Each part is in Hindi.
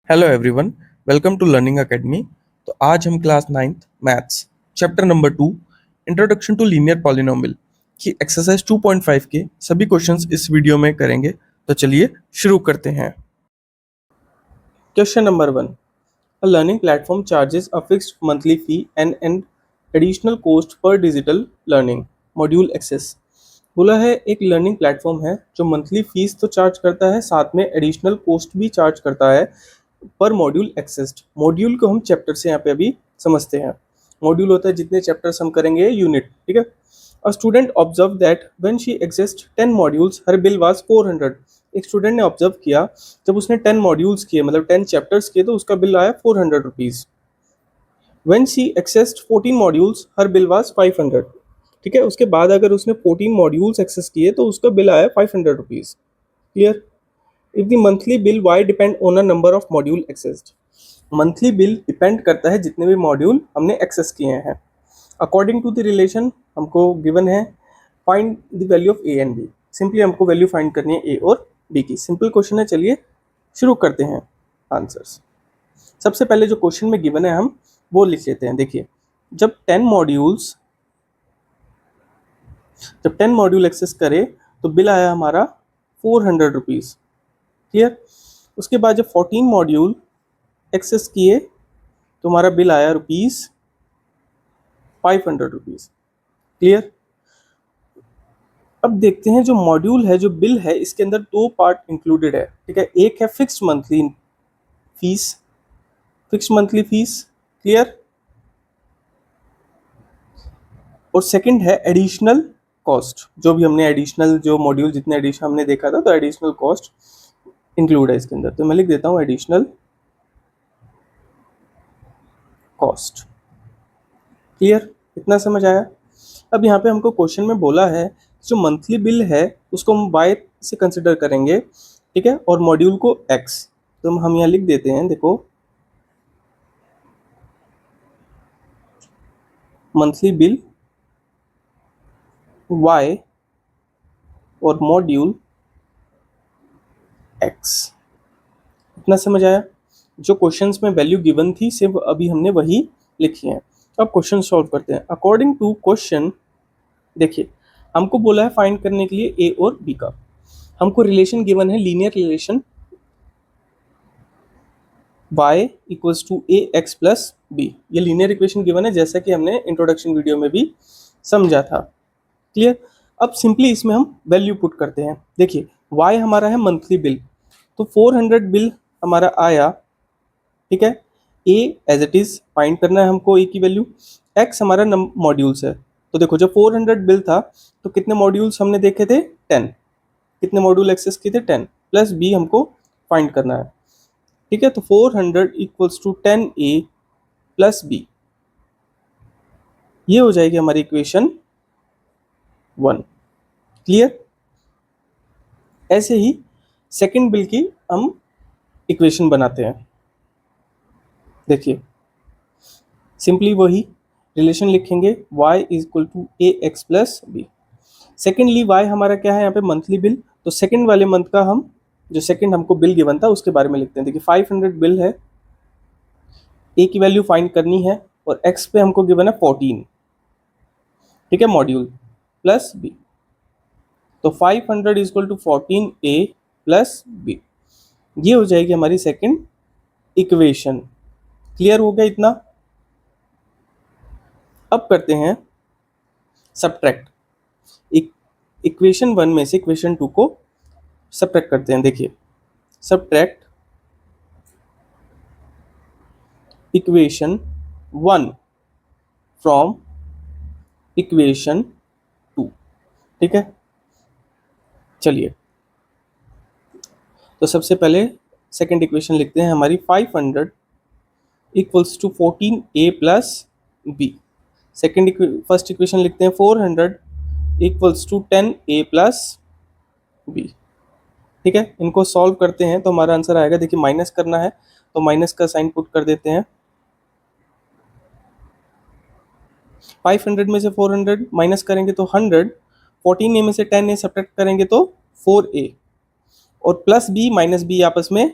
Hello everyone, welcome to learning academy. तो आज हम class 9th maths chapter number 2 introduction to linear polynomial की एक्सरसाइज 2.5 के सभी क्वेश्चंस इस वीडियो में करेंगे। तो चलिए शुरू करते हैं। Question number 1, a learning platform charges a fixed monthly fee and an additional cost per digital learning module access. बोला है एक लर्निंग प्लेटफॉर्म है जो मंथली फीस तो चार्ज करता है, साथ में एडिशनल कॉस्ट भी चार्ज करता है पर मॉड्यूल एक्सेस्ड। मॉड्यूल को हम चैप्टर से यहाँ पे अभी समझते हैं। मॉड्यूल होता है जितने चैप्टर्स हम करेंगे यूनिट, ठीक है। A student observe that when she accessed 10 modules her bill was 400। एक स्टूडेंट ने ऑब्जर्व किया जब उसने 10 मॉड्यूल्स किए, मतलब 10 चैप्टर्स किए, तो उसका बिल आया 400 rupees. When she accessed 14 modules her bill was 500। ठीक है, उसके बाद अगर उसने 14 मॉड्यूल्स एक्सेस किए तो उसका बिल आया 500 rupees. Clear? If the monthly bill Y depend on a number of module accessed. Monthly bill depend करता है जितने भी मॉड्यूल हमने एक्सेस किए हैं। अकॉर्डिंग टू द रिलेशन हमको गिवन है find the value of A and B. Simply हमको वैल्यू फाइंड करनी है ए और बी की। सिंपल क्वेश्चन है, चलिए शुरू करते हैं आंसर्स। सबसे पहले जो क्वेश्चन में गिवन है हम वो लिख लेते हैं। देखिए, जब 10 मॉड्यूल एक्सेस करे तो बिल आया हमारा 400 रुपीज़। क्लियर? उसके बाद जब 14 मॉड्यूल एक्सेस किए तो हमारा बिल आया रुपीज़ 500 रुपीज़। क्लियर? अब देखते हैं जो मॉड्यूल है, जो बिल है, इसके अंदर दो पार्ट इंक्लूडेड है। ठीक है, एक है fixed monthly fees, fixed monthly fees. Clear? और सेकंड है एडिशनल कॉस्ट। जो भी हमने एडिशनल, जो मॉड्यूल जितने एडिशन हमने देखा था, तो एडिशनल कॉस्ट इंक्लूड है इसके अंदर। तो मैं लिख देता हूँ एडिशनल कॉस्ट। क्लियर? इतना समझ आया? अब यहाँ पे हमको क्वेश्चन में बोला है जो मंथली बिल है उसको हम वाई से कंसिडर करेंगे, ठीक है, और मॉड्यूल को एक्स। तो हम यहाँ लिख देते हैं, देखो, मंथली बिल वाई और मॉड्यूल एक्स। इतना समझ आया? जो क्वेश्चंस में वैल्यू गिवन थी सिर्फ अभी हमने वही लिखी है। अब क्वेश्चन सॉल्व करते हैं अकॉर्डिंग टू क्वेश्चन। देखिए, हमको बोला है फाइंड करने के लिए ए और बी का। हमको रिलेशन गिवन है, linear relation y equals to A X plus B. ये लीनियर इक्वेशन गिवन है, जैसा कि हमने इंट्रोडक्शन वीडियो में भी समझा था। क्लियर? अब सिंपली इसमें हम वैल्यू पुट करते हैं। देखिए, y हमारा है मंथली बिल, तो 400 बिल हमारा आया। ठीक है, a as it is find करना है हमको, a की वैल्यू। x हमारा मॉड्यूल्स है, तो देखो जब 400 बिल था तो कितने मॉड्यूल्स हमने देखे थे? 10। कितने मॉड्यूल एक्सेस किए थे? 10 प्लस b हमको फाइंड करना है। ठीक है, तो 400 equals to 10a plus B. ये हो जाएगी हमारी इक्वेशन 1। क्लियर? ऐसे ही सेकंड बिल की हम इक्वेशन बनाते हैं। देखिए, सिंपली वही रिलेशन लिखेंगे, y is equal to A X plus B. Secondly y हमारा क्या है यहाँ पे? Monthly bill. तो सेकंड वाले मंथ का हम, जो सेकंड हमको बिल गिवन था उसके बारे में लिखते हैं। देखिए, 500 बिल है, a की वैल्यू फाइंड करनी है, और x पे हमको गिवन है 14। ठीक है, मॉड्यूल प्लस बी। तो 500 is equal to 14a plus B. ये हो जाएगी हमारी सेकंड इक्वेशन। क्लियर हो गया इतना? अब करते हैं सब्ट्रैक्ट। इक्वेशन 1 में से इक्वेशन 2 को सब्ट्रैक्ट करते हैं। देखिए, सब्ट्रैक्ट इक्वेशन 1 फ्रॉम इक्वेशन 2। ठीक है, चलिए, तो सबसे पहले सेकंड इक्वेशन लिखते हैं हमारी 500 equals to 14a plus B. First equation लिखते हैं 400 equals to 10a plus B. ठीक है, इनको सॉल्व करते हैं तो हमारा आंसर आएगा। देखिए, माइनस करना है तो माइनस का साइन पुट कर देते हैं। 500 में से 400 माइनस करेंगे तो 100, 14a में से 10a सब्ट्रैक्ट करेंगे तो 4a, और प्लस बी माइनस बी आपस में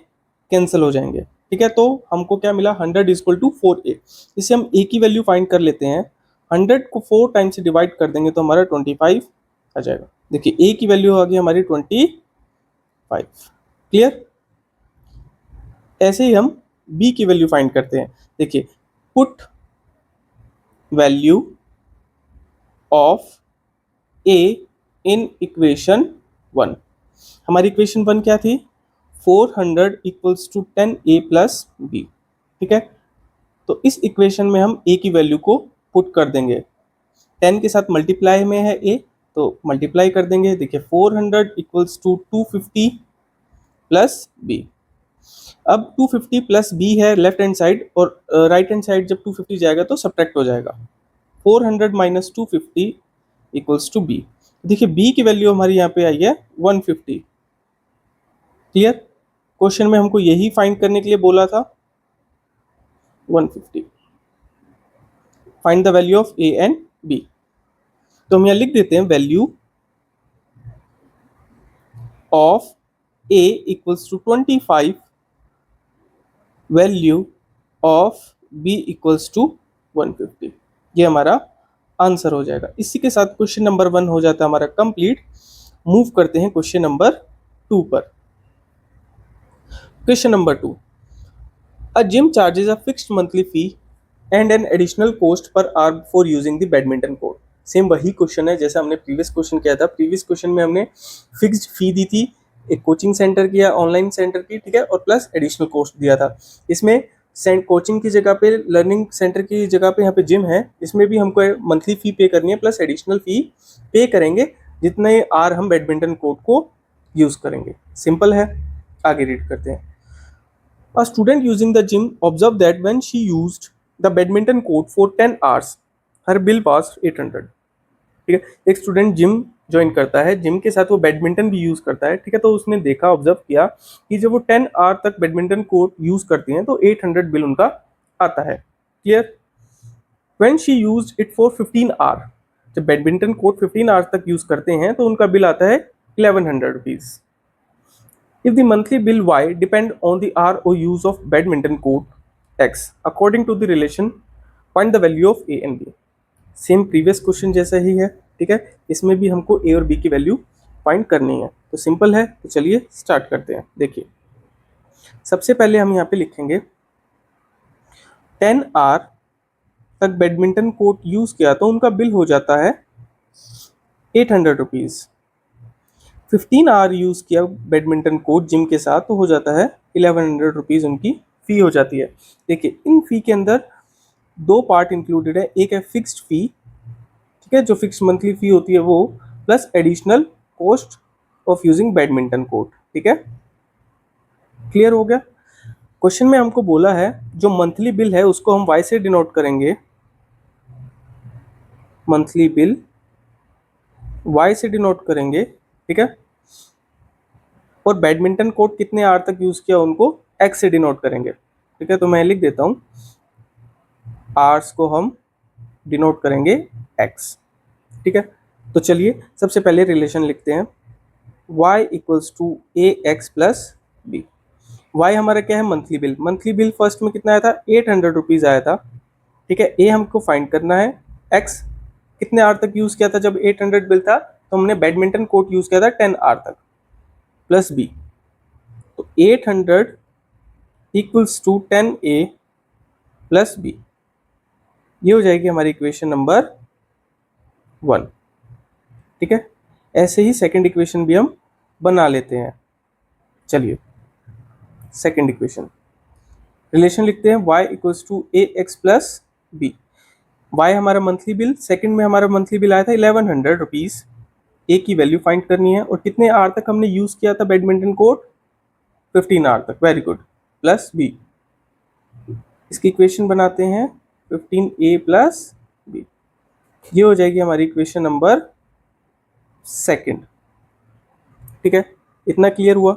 कैंसिल हो जाएंगे। ठीक है, तो हमको क्या मिला, 100 इज इक्वल टू 4a। इसे हम a की वैल्यू फाइंड कर लेते हैं। 100 को 4 टाइम से डिवाइड कर देंगे तो हमारा 25 आ जाएगा। देखिए a की वैल्यू आ गई हमारी 25। क्लियर। ऐसे ही हम b की वैल्यू फाइंड करते हैं। देखिए, put value of a in equation 1। हमारी इक्वेशन 1 क्या थी, 400 equals to 10a plus b। ठीक है, तो इस इक्वेशन में हम a की वैल्यू को पुट कर देंगे। 10 के साथ मल्टीप्लाई में है a, तो मल्टीप्लाई कर देंगे। देखिए 400 इक्वल्स टू 250 प्लस b। अब 250 प्लस b है लेफ्ट हैंड साइड, और राइट हैंड साइड जब 250 जाएगा तो सब्ट्रैक्ट हो जाएगा। 400 माइनस 250 इक्वल्स टू b। देखिए b की वैल्यू हमारी यहाँ पे आई है 150। क्लियर। क्वेश्चन में हमको यही फाइंड करने के लिए बोला था, 150। Find the value of a and b। तो हम यहाँ लिख देते हैं value of a equals to 25, value of b equals to 150। ये हमारा आंसर हो जाएगा। इसी के साथ क्वेश्चन नंबर 1 हो जाता है हमारा कंप्लीट। मूव करते हैं क्वेश्चन नंबर 2 पर। Question number 2, a gym charges a fixed monthly fee and an additional cost per hour for using the badminton court. Same वही क्वेश्चन है जैसा हमने प्रीवियस क्वेश्चन किया था। प्रीवियस क्वेश्चन में हमने फिक्स्ड फी दी थी, एक कोचिंग सेंटर की या ऑनलाइन सेंटर की, ठीक है, और प्लस एडिशनल कॉस्ट दिया था। इसमें कोचिंग की जगह पे, लर्निंग सेंटर की जगह पे यहाँ पे जिम है, इसमें भी हमको मंथली फी पे करनी है प्लस एडिशनल फी पे करेंगे जितने आर हम बैडमिंटन कोर्ट को यूज करेंगे। सिंपल है, आगे रीड करते हैं। A student using the gym observed that when she used the badminton court for 10 hours, her bill was 800। ठीक है, एक स्टूडेंट जिम ज्वाइन करता है, जिम के साथ वो बैडमिंटन भी यूज करता है। ठीक है, तो उसने देखा, ऑब्जर्व किया कि जब वो 10 आवर तक बैडमिंटन कोर्ट यूज करती हैं तो 800 बिल उनका आता है। Clear. When she used it for 15 hour, जब बैडमिंटन कोर्ट 15 आवर्स तक यूज करते हैं तो उनका बिल आता है 1100 rupees. If the monthly bill Y depend on the hour or use of badminton court X according to the relation, find the value of A and B। Same previous question जैसा ही है। ठीक है, इसमें भी हमको A और B की वैल्यू फाइंड करनी है। तो सिंपल है, तो चलिए स्टार्ट करते हैं। देखिए, सबसे पहले हम यहाँ पे लिखेंगे 10 आवर तक बैडमिंटन कोर्ट यूज किया तो उनका बिल हो जाता है 800 रुपीज़। 15 आवर यूज़ किया बैडमिंटन कोर्ट जिम के साथ तो हो जाता है 1100 रुपीज़ उनकी फ़ी हो जाती है। देखिए, इन फ़ी के अंदर दो पार्ट इंक्लूडेड है, एक है फिक्स्ड फ़ी, ठीक है, जो फिक्स मंथली फ़ी होती है वो, plus additional cost of using badminton court. ठीक है, क्लियर हो गया। क्वेश्चन में हमको बोला है जो मंथली बिल है उसको हम वाई से डिनोट करेंगे, मंथली बिल वाई से डिनोट करेंगे। ठीक है, और बैडमिंटन कोर्ट कितने आवर तक यूज किया उनको एक्स से डिनोट करेंगे। ठीक है, तो मैं लिख देता हूँ, आवर्स को हम डिनोट करेंगे एक्स। ठीक है, तो चलिए सबसे पहले रिलेशन लिखते हैं, y equals to A X plus B. Y हमारा क्या है, monthly bill. Monthly bill first में कितना आया था, 800 रुपीज़ आया था। ठीक है, ए हमको फाइंड करना है, एक्स कितने आवर तक यूज किया था जब 800 बिल था, तो हमने बैडमिंटन कोर्ट यूज किया था 10 आवर तक, प्लस बी। तो 800 equals to 10a plus B, ये हो जाएगी हमारी इक्वेशन नंबर 1। ठीक है, ऐसे ही सेकंड इक्वेशन भी हम बना लेते हैं। चलिए सेकंड इक्वेशन, रिलेशन लिखते हैं, y equals to A X plus B. Y हमारा मंथली बिल, सेकंड में हमारा मंथली बिल आया था 1100 रुपीज़। ए की वैल्यू फाइंड करनी है, और कितने आवर तक हमने यूज किया था बैडमिंटन कोर्ट, 15 आवर तक, वेरी गुड, प्लस बी। इसकी इक्वेशन बनाते हैं 15a प्लस बी, ये हो जाएगी हमारी इक्वेशन नंबर सेकंड। ठीक है, इतना क्लियर हुआ।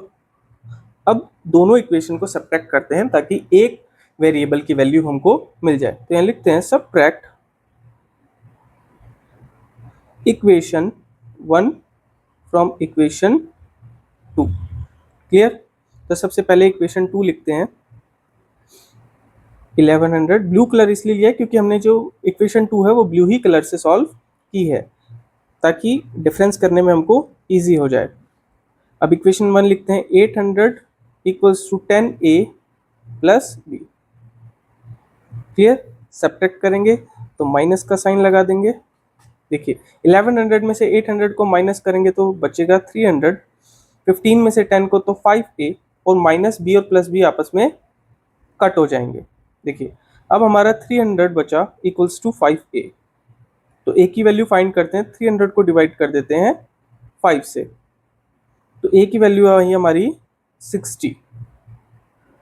अब दोनों इक्वेशन को सब्ट्रैक्ट करते हैं ताकि एक वेरिएबल की वैल्यू हमको मिल जाए। तो यहाँ लिखते हैं subtract equation 1 from equation 2। Clear. तो सबसे पहले इक्वेशन 2 लिखते हैं, 1100 ब्लू कलर इसलिए लिया है क्योंकि हमने जो इक्वेशन 2 है वो ब्लू ही कलर से सॉल्व की है, ताकि डिफरेंस करने में हमको इजी हो जाए। अब इक्वेशन 1 लिखते हैं, 800 equals to 10a plus b। Clear? Subtract करेंगे तो माइनस का साइन लगा देंगे। देखिए 1100 में से 800 को माइनस करेंगे तो बचेगा 300, 15 में से 10 को तो 5a, और माइनस b और प्लस b आपस में कट हो जाएंगे। देखिए अब हमारा 300 बचा इक्वल्स टू 5a। तो a की वैल्यू फाइंड करते हैं, 300 को डिवाइड कर देते हैं 5 से, तो a की वैल्यू आई हमारी 60।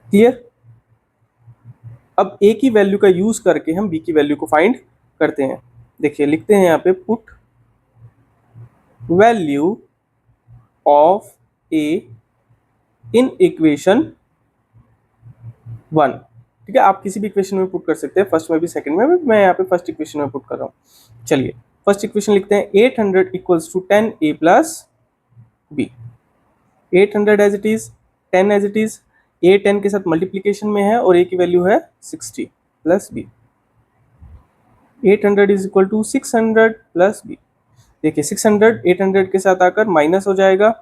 क्लियर? अब a की वैल्यू का यूज करके हम b की वैल्यू को फाइंड करते हैं। देखिए लिखते हैं यहाँ पे, put value of a in equation 1। ठीक है, आप किसी भी इक्वेशन में पुट कर सकते हैं, फर्स्ट में भी सेकंड में भी। मैं यहाँ पे फर्स्ट इक्वेशन में पुट कर रहा हूँ। चलिए फर्स्ट इक्वेशन लिखते हैं, 800 equals to 10a plus b। 800 as it is, 10 as it is, a 10 के साथ मल्टीप्लीकेशन में है और a की वैल्यू है 60 plus b। 800 is equal to 600 plus b। देखिए 600 800 के साथ आकर माइनस हो जाएगा,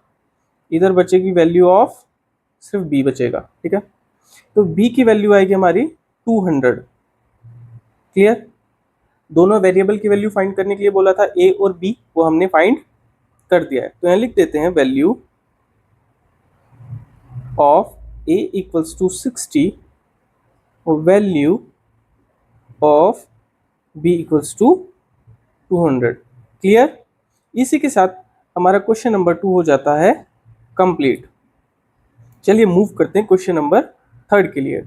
इधर बचेगी वैल्यू ऑफ सिर्फ b बचेगा। ठीक है, तो b की वैल्यू आएगी हमारी 200। क्लियर? दोनों वेरिएबल की वैल्यू फाइंड करने के लिए बोला था a और b, वो हमने फाइंड कर दिया है। तो यहाँ लिख देते हैं, value of a equals to 60 और value of b equals to 200। Clear? इसी के साथ हमारा क्वेश्चन नंबर 2 हो जाता है कंप्लीट। चलिए मूव करते हैं क्वेश्चन नंबर 3 के लिए।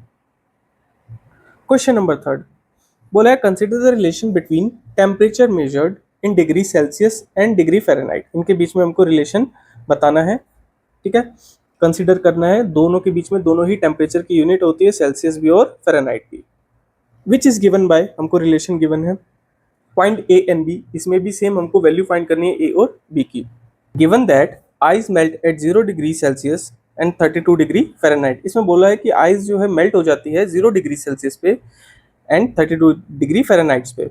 क्वेश्चन नंबर 3 बोला है, consider the relation between temperature measured in degree Celsius and degree Fahrenheit. इनके बीच में हमको रिलेशन बताना है। ठीक है, कंसिडर करना है, दोनों के बीच में दोनों ही टेम्परेचर की यूनिट होती है, सेल्सियस भी और फ़ारेनहाइट भी। विच इज गिवन बाय, हमको रिलेशन गिवन है। पॉइंट ए एंड बी, इसमें भी सेम हमको वैल्यू फाइंड करनी है ए और बी की। Given that ice melt eight 0 degree Celsius and 32 degree Fahrenheit. इसमें बोला है कि आइस जो है मेल्ट हो जाती है 0 डिग्री सेल्सियस पे एंड 32 डिग्री फ़ारेनहाइट पे,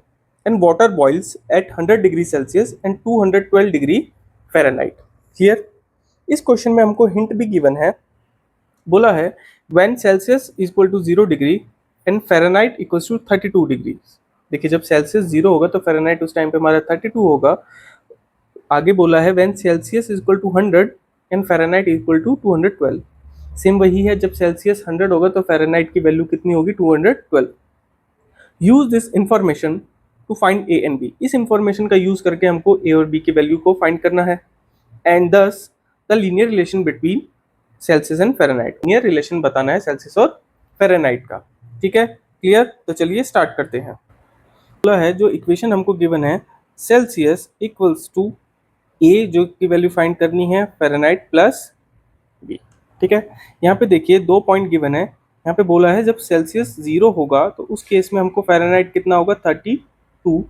and water boils at 100 degree Celsius and 212 degree Fahrenheit. Clear? इस क्वेश्चन में हमको हिंट भी गिवन है। बोला है when Celsius equal to 0 degree and Fahrenheit equal to 32 degree. देखिए जब सेल्सियस 0 होगा तो फ़ारेनहाइट उस टाइम पे हमारा 32 होगा। आगे बोला है when Celsius equal to 100 and Fahrenheit equal to 212। Same वही है, जब सेल्सियस 100 होगा तो फ़ारेनहाइट की वैल्यू कितनी होगी, 212। Use this information to find A and B. इस इंफॉर्मेशन का यूज करके हमको ए और बी की वैल्यू को फाइंड करना है। एंड दस the linear relation between Celsius and Fahrenheit. Linear relation बताना है सेल्सियस और फ़ारेनहाइट का। ठीक है, क्लियर? तो चलिए स्टार्ट करते हैं। बोला है जो इक्वेशन हमको गिवन है, सेल्सियस इक्वल्स टू ए जो की वैल्यू फाइंड करनी है फ़ारेनहाइट प्लस बी। ठीक है, यहाँ पे देखिए 2 पॉइंट गिवन है। यहाँ पे बोला है जब सेल्सियस 0 होगा तो उस केस में हमको फ़ारेनहाइट कितना होगा, 32।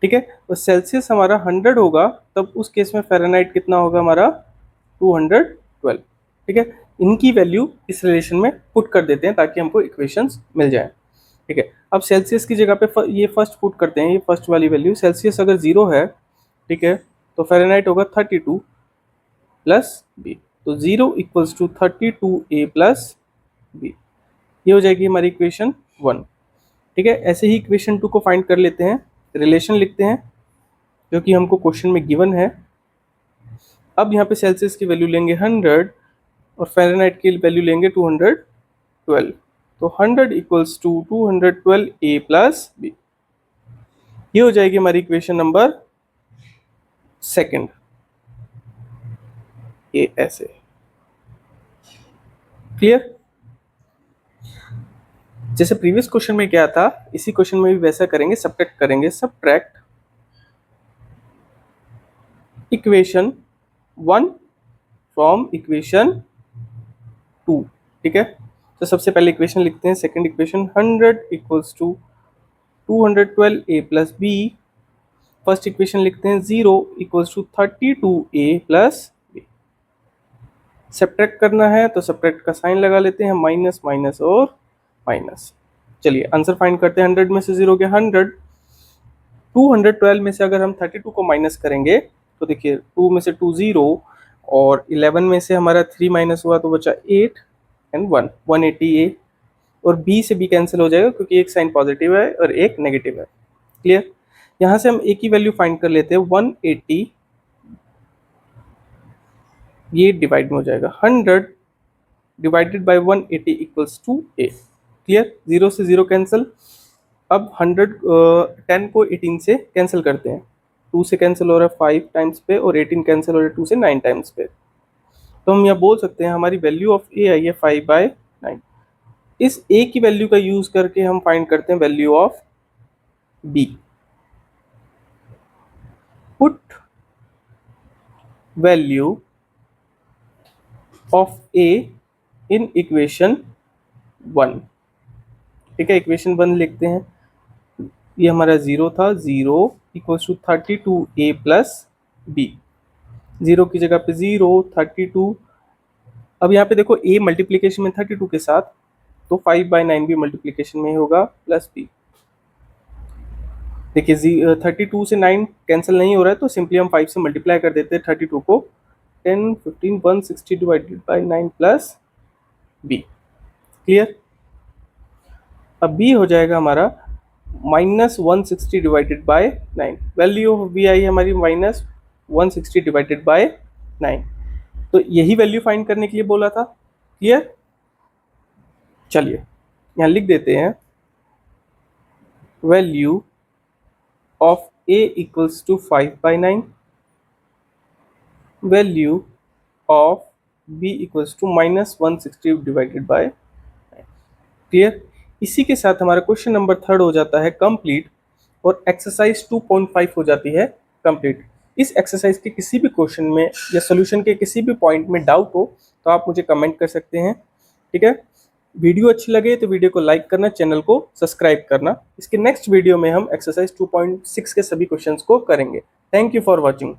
ठीक है, तो सेल्सियस हमारा 100 होगा तब उस केस में फ़ारेनहाइट कितना होगा हमारा, 212। ठीक है, इनकी वैल्यू इस रिलेशन में पुट कर देते हैं ताकि हमको इक्वेशंस मिल जाए। ठीक है, अब सेल्सियस की जगह पे ये फर्स्ट पुट करते हैं, ये फर्स्ट वाली वैल्यू। सेल्सियस अगर 0 है, ठीक है, तो फ़ारेनहाइट होगा 32 प्लस बी। तो 0 equals to 32a plus B. ये हो जाएगी हमारी इक्वेशन 1। ठीक है, ऐसे ही इक्वेशन 2 को फाइंड कर लेते हैं। रिलेशन लिखते हैं जो कि हमको क्वेश्चन में गिवन है। अब यहाँ पे सेल्सियस की वैल्यू लेंगे 100 और फ़ारेनहाइट की वैल्यू लेंगे 212। तो 100 equals to 212a plus B. ये हो जाएगी हमारी इक्वेशन नंबर 2। ये ऐसे। क्लियर? जैसे प्रीवियस क्वेश्चन में क्या था, इसी क्वेश्चन में भी वैसा करेंगे, सब्ट्रैक्ट करेंगे। Subtract equation 1 from equation 2। ठीक है, तो सबसे पहले इक्वेशन लिखते हैं, second equation 100 equals to 212a plus B. First equation लिखते हैं 0 equals to 32a plus B. Subtract करना है तो सब्ट्रैक्ट का साइन लगा लेते हैं, माइनस माइनस और माइनस। चलिए आंसर फाइंड करते हैं। 100 में से 0 गया 100। 212 में से अगर हम 32 को माइनस करेंगे तो देखिए 2 में से 2 0, और 11 में से हमारा 3 माइनस हुआ तो बचा 8 एंड 1, 180 और बी से बी कैंसिल हो जाएगा क्योंकि एक साइन पॉजिटिव है और एक नेगेटिव है। क्लियर। यहाँ से हम ए की वैल्यू फाइंड कर लेते हैं। 180 ये डिवाइड में हो जाएगा 100 divided by 180 equals to A. Clear. 0 से 0 कैंसिल। अब 10 को 18 से कैंसिल करते हैं। 2 से कैंसिल हो रहा है 5 टाइम्स पे और 18 कैंसिल हो रहा है 2 से 9 टाइम्स पे। तो हम यहाँ बोल सकते हैं हमारी वैल्यू ऑफ ए आई है 5/9। इस ए की वैल्यू का यूज करके हम फाइंड करते हैं value of B. Put value of A in equation 1। ठीक है, इक्वेशन 1 लिखते हैं। ये हमारा 0 था, 0 equals to 32a plus B. 0 की जगह पे 0, 32। अब यहाँ पे देखो a मल्टीप्लीकेशन में 32 के साथ, तो 5/9 भी मल्टीप्लीकेशन में ही होगा प्लस बी। देखिए 32 से 9 कैंसिल नहीं हो रहा है तो सिंपली हम 5 से मल्टीप्लाई कर देते हैं 32 को। 10, 15, 160 divided by 9 plus B. Clear. अब बी हो जाएगा हमारा -160 divided by 9। Value of B आई हमारी -160 डिवाइडेड बाय 9। तो यही वैल्यू फाइंड करने के लिए बोला था। क्लियर। चलिए यहाँ लिख देते हैं value of A equals to 5/9, value of B equals to -160 divided by 9। Clear. इसी के साथ हमारा क्वेश्चन नंबर 3 हो जाता है कंप्लीट और एक्सरसाइज 2.5 हो जाती है कंप्लीट। इस एक्सरसाइज के किसी भी क्वेश्चन में या सॉल्यूशन के किसी भी पॉइंट में डाउट हो तो आप मुझे कमेंट कर सकते हैं। ठीक है। वीडियो अच्छी लगे तो वीडियो को लाइक करना, चैनल को सब्सक्राइब करना। इसके नेक्स्ट वीडियो में हम एक्सरसाइज 2.6 के सभी क्वेश्चंस को करेंगे। Thank you for watching.